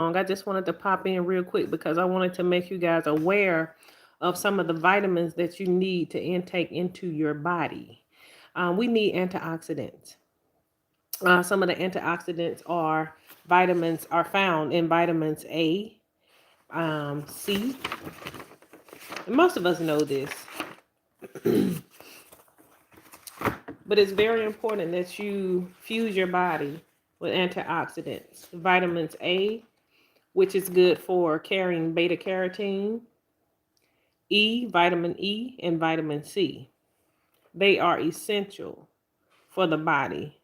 I just wanted to pop in real quick because I wanted to make you guys aware of some of the vitamins that you need to intake into your body. We need antioxidants. Some of the antioxidants are vitamins are found in vitamins A, C. And most of us know this, but it's very important that you fuse your body with antioxidants. Vitamins A, which is good for carrying beta carotene, vitamin E, and vitamin C. They are essential for the body.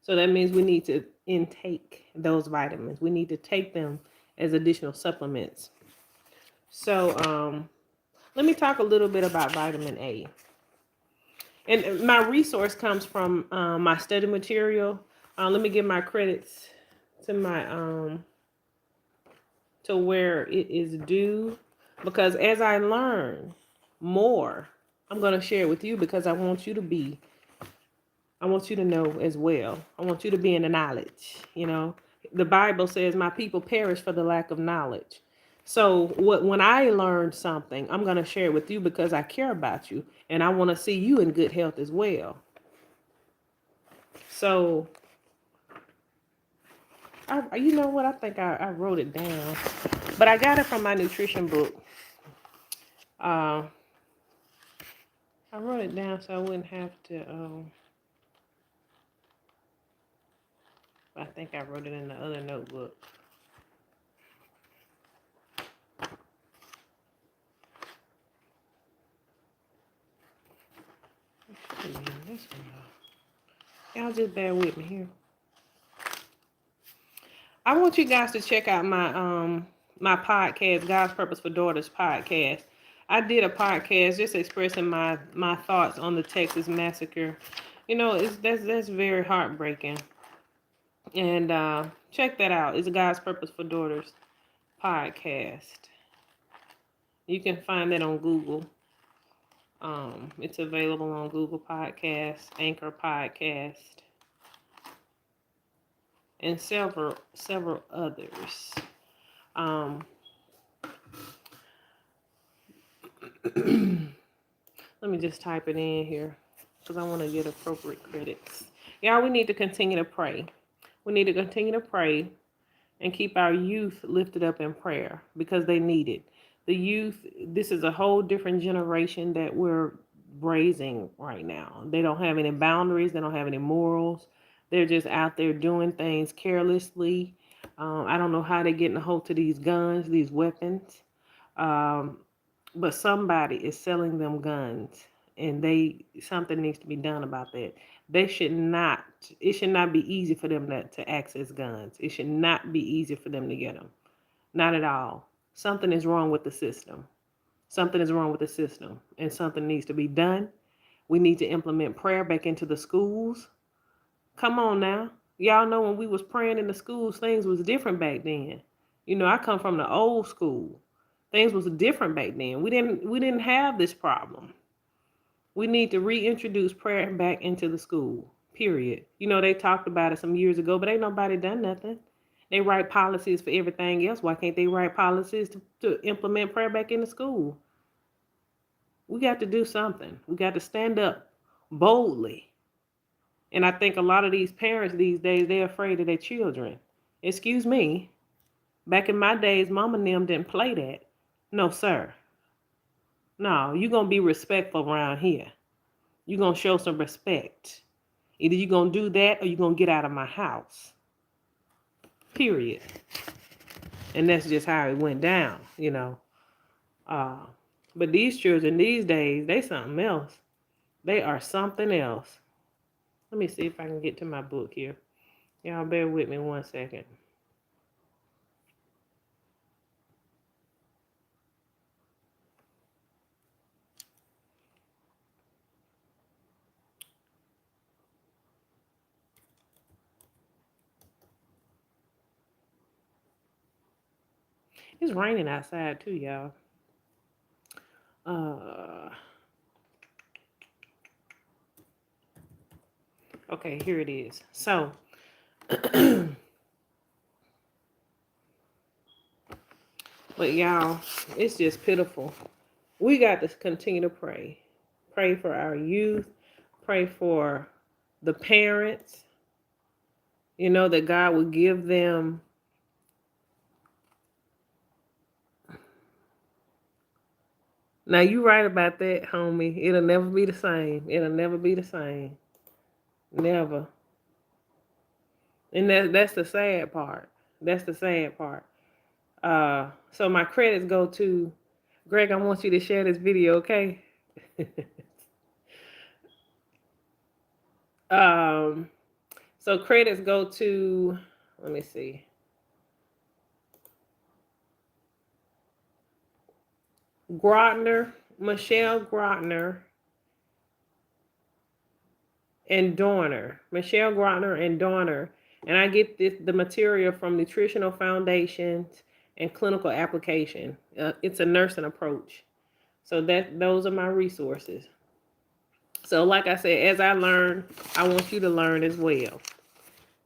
So that means we need to intake those vitamins. We need to take them as additional supplements. So let me talk a little bit about vitamin A. And my resource comes from my study material. Let me give my credits to my to where it is due, because as I learn more, I'm going to share it with you because I want you to know as well. I want you to be in the knowledge. The Bible says my people perish for the lack of knowledge. So when I learn something, I'm going to share it with you because I care about you and I want to see you in good health as well. So, you know what? I think I wrote it down, but I got it from my nutrition book. Uh, I wrote it down so I wouldn't have to. I think I wrote it in the other notebook. Y'all just bear with me here. I want you guys to check out my podcast, God's Purpose for Daughters podcast. I did a podcast just expressing my thoughts on the Texas massacre. That's very heartbreaking. And check that out. It's God's Purpose for Daughters podcast. You can find it on Google. It's available on Google Podcast, Anchor Podcast, and several others. Let me just type it in here because I want to get appropriate credits. Y'all, we need to continue to pray. We need to continue to pray and keep our youth lifted up in prayer because they need it. The youth, this is a whole different generation that we're raising right now. They don't have any boundaries. They don't have any morals. They're just out there doing things carelessly. I don't know how they're getting a hold to these guns, these weapons. Um, but somebody is selling them guns, and something needs to be done about that. They should not. It should not be easy for them to access guns. It should not be easy for them to get them. Not at all. Something is wrong with the system. Something is wrong with the system, and something needs to be done. We need to implement prayer back into the schools. Come on now. Y'all know when we was praying in the schools, things was different back then. I come from the old school. Things was different back then. We didn't have this problem. We need to reintroduce prayer back into the school. Period. They talked about it some years ago, but ain't nobody done nothing. They write policies for everything else. Why can't they write policies to implement prayer back in the school? We got to do something. We got to stand up boldly. And I think a lot of these parents these days, they're afraid of their children. Excuse me. Back in my days, Mama and them didn't play that. No, sir. No, you're going to be respectful around here. You're going to show some respect. Either you're going to do that or you're going to get out of my house. Period. And that's just how it went down. But these children these days, they something else. They are something else. Let me see if I can get to my book here. Y'all bear with me one second. It's raining outside too, y'all. Okay, here it is. So But y'all, it's just pitiful. We got to continue to pray. Pray for our youth. Pray for the parents. You know, that God will give them now you right about that, homie. It'll never be the same. It'll never be the same. Never. And that's the sad part. That's the sad part. So my credits go to Greg. I want you to share this video, okay? um, so credits go to, let me see, Michelle Grotner, and Dorner. Michelle Grotner and Dorner. And I get the material from Nutritional Foundations and Clinical Application. It's a nursing approach. So those are my resources. So like I said, as I learn, I want you to learn as well.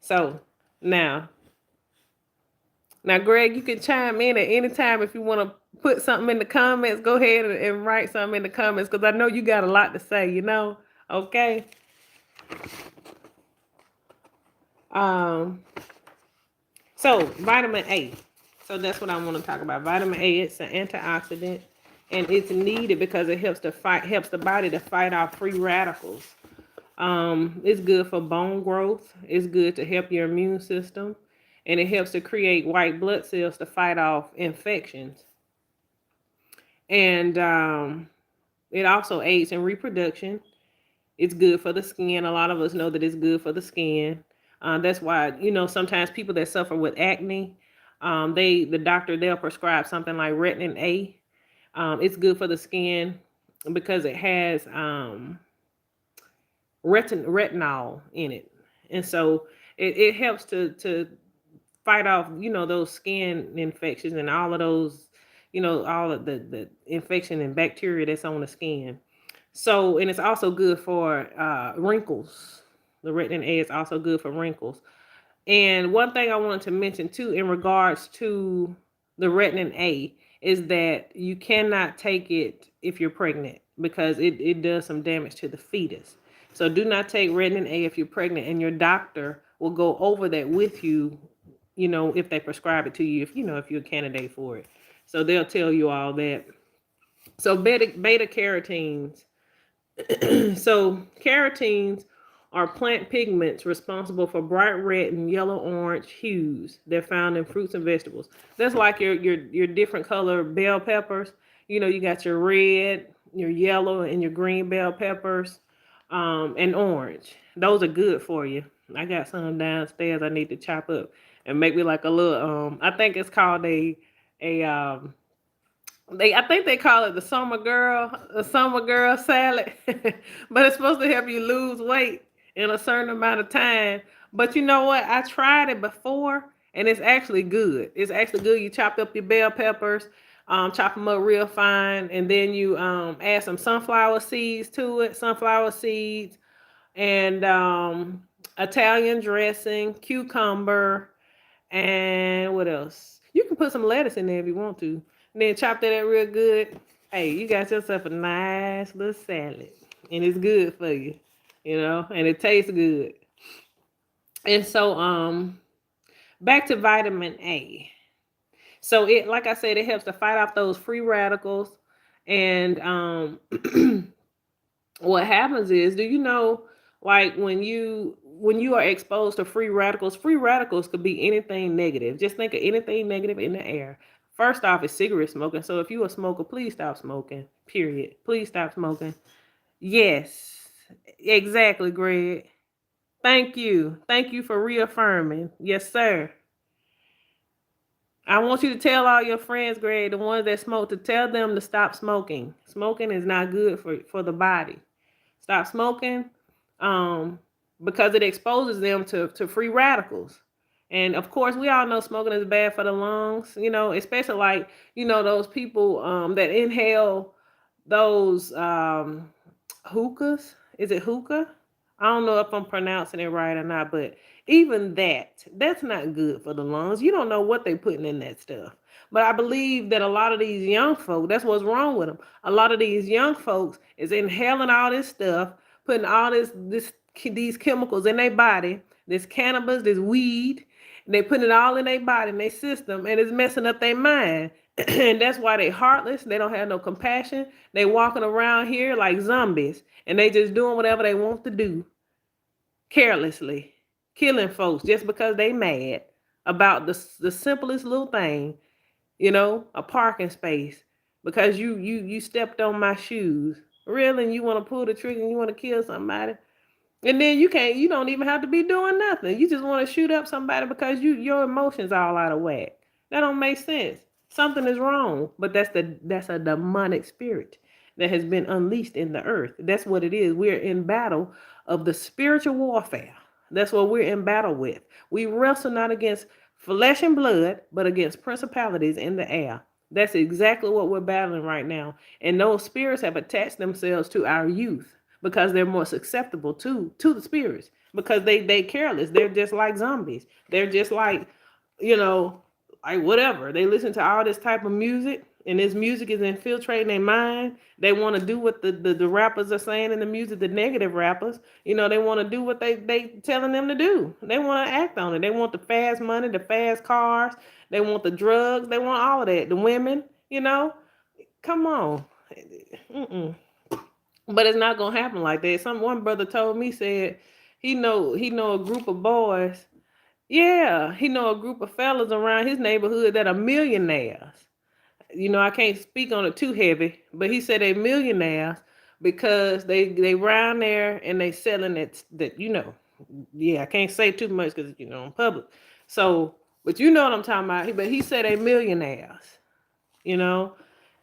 So now Greg, you can chime in at any time if you want to put something in the comments. Go ahead and write something in the comments because I know you got a lot to say, you know? Okay. So vitamin A. So that's what I want to talk about. Vitamin A, it's an antioxidant, and it's needed because it helps the body to fight off free radicals. It's good for bone growth. It's good to help your immune system, and it helps to create white blood cells to fight off infections. And it also aids in reproduction. It's good for the skin. A lot of us know that it's good for the skin. That's why, you know, sometimes people that suffer with acne, the doctor, they'll prescribe something like retin A. It's good for the skin because it has retinol in it. And so it helps to fight off, you know, those skin infections and all of those, you know, all of the infection and bacteria that's on the skin. So, and it's also good for wrinkles. The retin A is also good for wrinkles. And one thing I wanted to mention too, in regards to the retin A, is that you cannot take it if you're pregnant because it does some damage to the fetus. So do not take retin A if you're pregnant, and your doctor will go over that with you, you know, if they prescribe it to you, if you know, if you're a candidate for it. So they'll tell you all that. So beta carotenes. So carotenes are plant pigments responsible for bright red and yellow orange hues. They're found in fruits and vegetables. That's like your different color bell peppers. You know, you got your red, your yellow, and your green bell peppers, and orange. Those are good for you. I got some downstairs I need to chop up and make me like a little I think it's called a I think they call it the summer girl salad, but it's supposed to help you lose weight in a certain amount of time. But you know what? I tried it before, and it's actually good. It's actually good. You chop up your bell peppers, chop them up real fine, and then you add some sunflower seeds to it. Sunflower seeds and Italian dressing, cucumber, and what else? You can put some lettuce in there if you want to. And then chop that up real good. Hey, you got yourself a nice little salad. And it's good for you. You know, and it tastes good. And so back to vitamin A. So it, like I said, it helps to fight off those free radicals. And what happens is, do you know, like when you are exposed to free radicals could be anything negative. Just think of anything negative in the air. First off, is cigarette smoking. So if you're a smoker, please stop smoking. Period. Please stop smoking. Yes, exactly, Greg. Thank you. Thank you for reaffirming. Yes, sir. I want you to tell all your friends, Greg, the ones that smoke, to tell them to stop smoking. Smoking is not good for the body. Stop smoking, because it exposes them to free radicals. And of course, we all know smoking is bad for the lungs, you know, especially like, you know, those people that inhale those hookahs. Is it hookah? I don't know if I'm pronouncing it right or not, but Even that's not good for the lungs. You don't know what they're putting in that stuff. But I believe that a lot of these young folks, that's what's wrong with them. A lot of these young folks is inhaling all this stuff, putting all these chemicals in their body, this cannabis, this weed, and they putting it all in their body, in their system, and it's messing up their mind. And that's why they heartless. They don't have no compassion. They walking around here like zombies, and they just doing whatever they want to do carelessly, killing folks just because they mad about the simplest little thing, a parking space, because you stepped on my shoes. Really, and you want to pull the trigger and you want to kill somebody, and then you don't even have to be doing nothing. You just want to shoot up somebody because your emotions all out of whack. That don't make sense. Something is wrong, but that's a demonic spirit that has been unleashed in the earth. That's what it is. We're in battle of the spiritual warfare. That's what we're in battle with. We wrestle not against flesh and blood, but against principalities in the air. That's exactly what we're battling right now. And those spirits have attached themselves to our youth because they're more susceptible to the spirits, because they careless. They're just like zombies. They're just like whatever. They listen to all this type of music, and this music is infiltrating their mind. They want to do what the rappers are saying in the music, the negative rappers. They want to do what they telling them to do. They want to act on it. They want the fast money, the fast cars. They want the drugs. They want all of that. The women, come on. Mm-mm. But it's not gonna happen like that. One brother told me, said he know a group of boys. Yeah, he know a group of fellas around his neighborhood that are millionaires. I can't speak on it too heavy, but he said they millionaires because they round there and they selling that. Yeah, I can't say too much because in public. So, but you know what I'm talking about. But he said they millionaires. You know,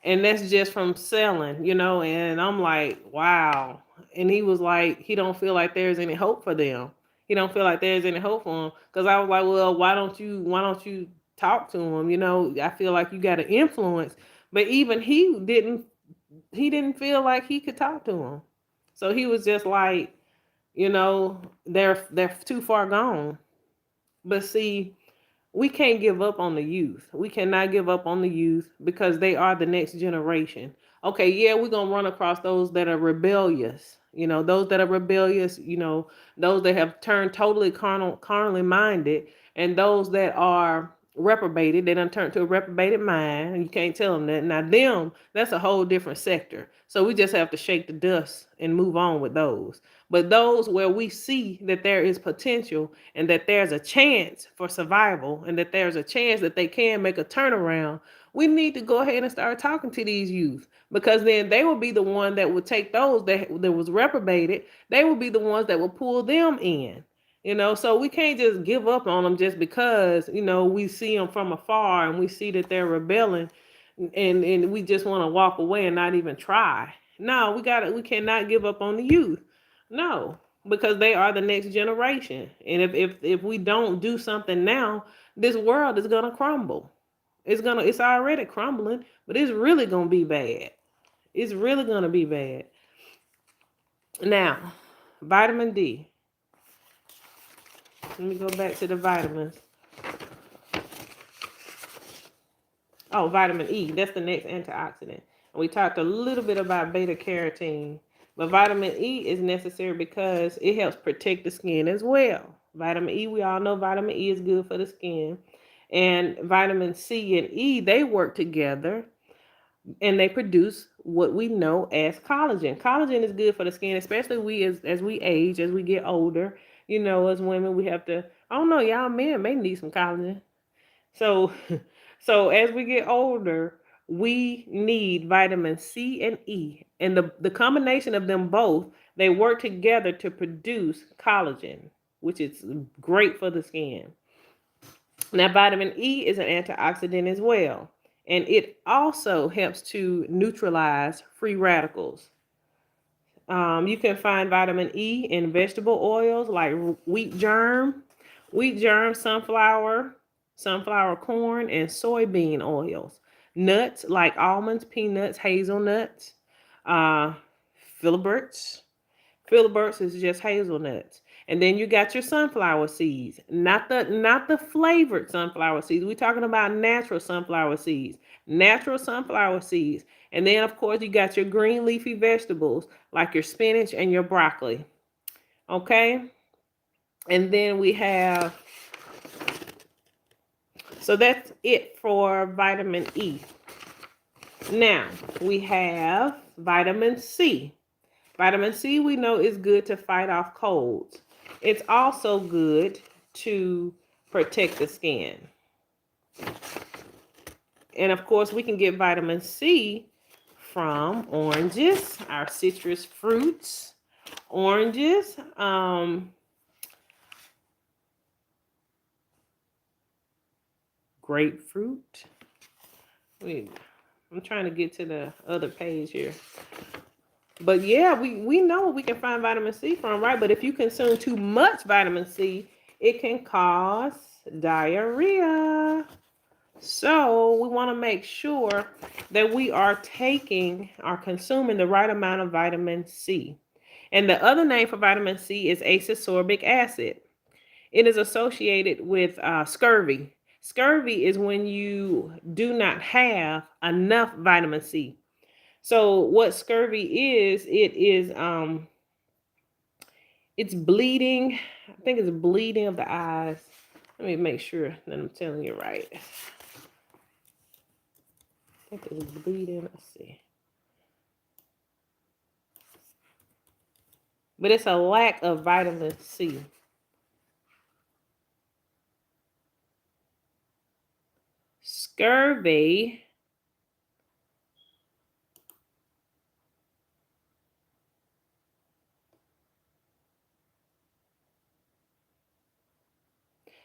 and that's just from selling. And I'm like, wow. And he was like, he don't feel like there's any hope for them. He don't feel like there's any hope for him, because I was like, well, why don't you talk to him? I feel like you got an influence. But even he didn't feel like he could talk to him. So he was just like, they're too far gone. But see, we can't give up on the youth. We cannot give up on the youth because they are the next generation. Okay, yeah, we're going to run across those that are rebellious. Those that are rebellious, those that have turned totally carnally minded, and those that are reprobated, they done turned to a reprobated mind, and you can't tell them that. Now, that's a whole different sector. So we just have to shake the dust and move on with those. But those where we see that there is potential, and that there's a chance for survival, and that there's a chance that they can make a turnaround, we need to go ahead and start talking to these youth, because then they will be the one that would take those that was reprobated. They will be the ones that will pull them in. So we can't just give up on them just because we see them from afar and we see that they're rebelling, and we just want to walk away and not even try. No, we cannot give up on the youth. No, because they are the next generation. And if we don't do something now, this world is gonna crumble. It's already crumbling, but it's really gonna be bad. It's really gonna be bad. Now, vitamin D. Let me go back to the vitamins. Oh, vitamin E. That's the next antioxidant. And we talked a little bit about beta carotene. But vitamin E is necessary because it helps protect the skin as well. Vitamin E, we all know vitamin E is good for the skin. And vitamin C and E, they work together and they produce what we know as collagen. Collagen is good for the skin, especially as we age, as we get older. As women, we have to, I don't know, y'all men may need some collagen. So, so as we get older, we need vitamin C and E, and the combination of them both, they work together to produce collagen, which is great for the skin. Now, vitamin E is an antioxidant as well, and it also helps to neutralize free radicals. You can find vitamin E in vegetable oils like wheat germ, sunflower corn, and soybean oils. Nuts like almonds, peanuts, hazelnuts, uh, filiberts. Filiberts is just hazelnuts. And then you got your sunflower seeds, not the flavored sunflower seeds. We're talking about natural sunflower seeds, natural sunflower seeds. And then of course you got your green leafy vegetables like your spinach and your broccoli. Okay? And then we have, so that's it for vitamin E. Now, we have vitamin C. Vitamin C we know is good to fight off colds. It's also good to protect the skin. And of course, we can get vitamin C from oranges, our citrus fruits, oranges, grapefruit. Wait, I'm trying to get to the other page here. But yeah, we know we can find vitamin C from, right? But if you consume too much vitamin C, it can cause diarrhea. So we want to make sure that we are taking or consuming the right amount of vitamin C. And the other name for vitamin C is ascorbic acid. It is associated with scurvy. Scurvy is when you do not have enough vitamin C. So what scurvy is, it's bleeding. I think it's bleeding of the eyes. Let me make sure that I'm telling you right. I think it's bleeding. Let's see. But it's a lack of vitamin C. Scurvy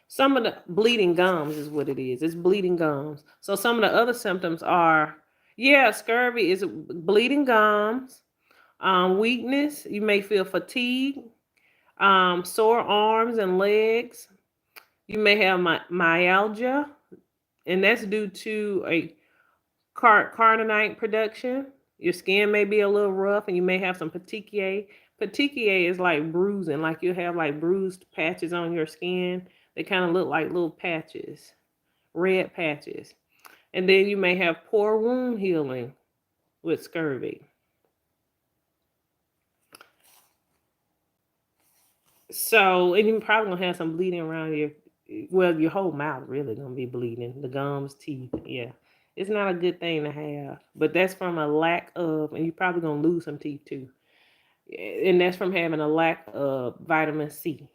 some of the bleeding gums is what it is. It's bleeding gums. So some of the other symptoms are, yeah, scurvy is bleeding gums, weakness. You may feel fatigue, sore arms and legs. You may have myalgia, and that's due to a carnitine production. Your skin may be a little rough, and you may have some petechiae. Petechiae is like bruising, like you have like bruised patches on your skin. They kind of look like little patches, red patches. And then you may have poor wound healing with scurvy. So, and you're probably gonna have some bleeding around your whole mouth really gonna be bleeding, the gums, teeth. Yeah, it's not a good thing to have, but that's from a lack of, and you're probably gonna lose some teeth too. And that's from having a lack of vitamin C.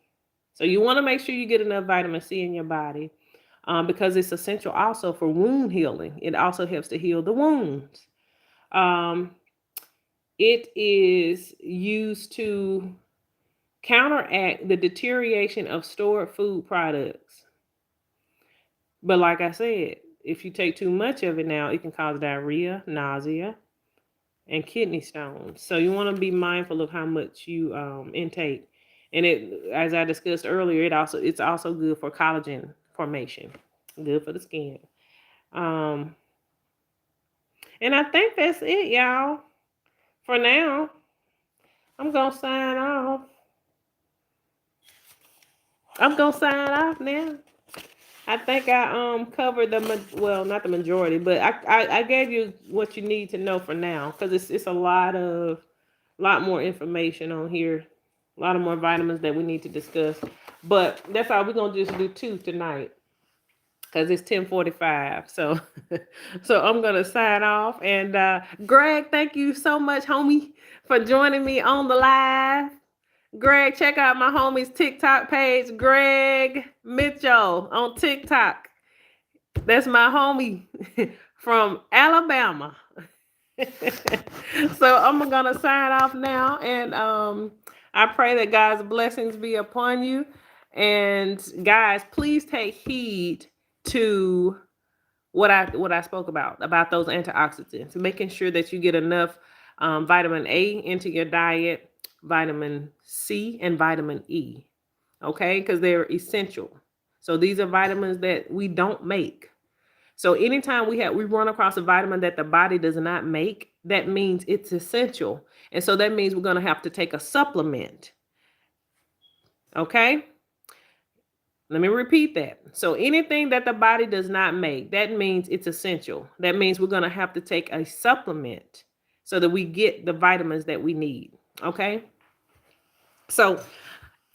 So you want to make sure you get enough vitamin C in your body, because it's essential also for wound healing. It also helps to heal the wounds. Um, it is used to counteract the deterioration of stored food products. But like I said, if you take too much of it now, it can cause diarrhea, nausea, and kidney stones. So you want to be mindful of how much you intake. And it, as I discussed earlier, it's also good for collagen formation, good for the skin. And I think that's it, y'all. For now, I'm gonna sign off. Now. I think I covered not the majority, but I gave you what you need to know for now, because it's a lot more information on here, a lot of more vitamins that we need to discuss. But that's all, we're gonna just do 2 tonight, because it's 10:45. So so I'm gonna sign off. And Greg, thank you so much, homie, for joining me on the live. Greg, check out my homie's TikTok page, Greg Mitchell on TikTok. That's my homie from Alabama. So I'm gonna sign off now, and I pray that God's blessings be upon you. And guys, please take heed to what I spoke about those antioxidants, making sure that you get enough vitamin A into your diet, vitamin C, and vitamin E. Okay, because they're essential. So these are vitamins that we don't make. So anytime we run across a vitamin that the body does not make, that means it's essential. And so that means we're going to have to take a supplement. Okay? Let me repeat that. So anything that the body does not make, that means it's essential. That means we're going to have to take a supplement so that we get the vitamins that we need. Okay? So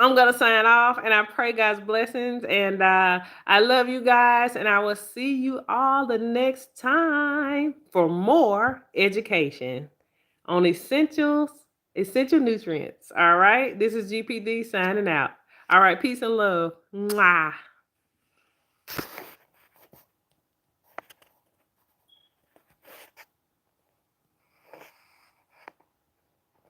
I'm going to sign off, and I pray God's blessings, and I love you guys, and I will see you all the next time for more education on essential nutrients. All right? This is GPD signing out. All right, peace and love. Mwah.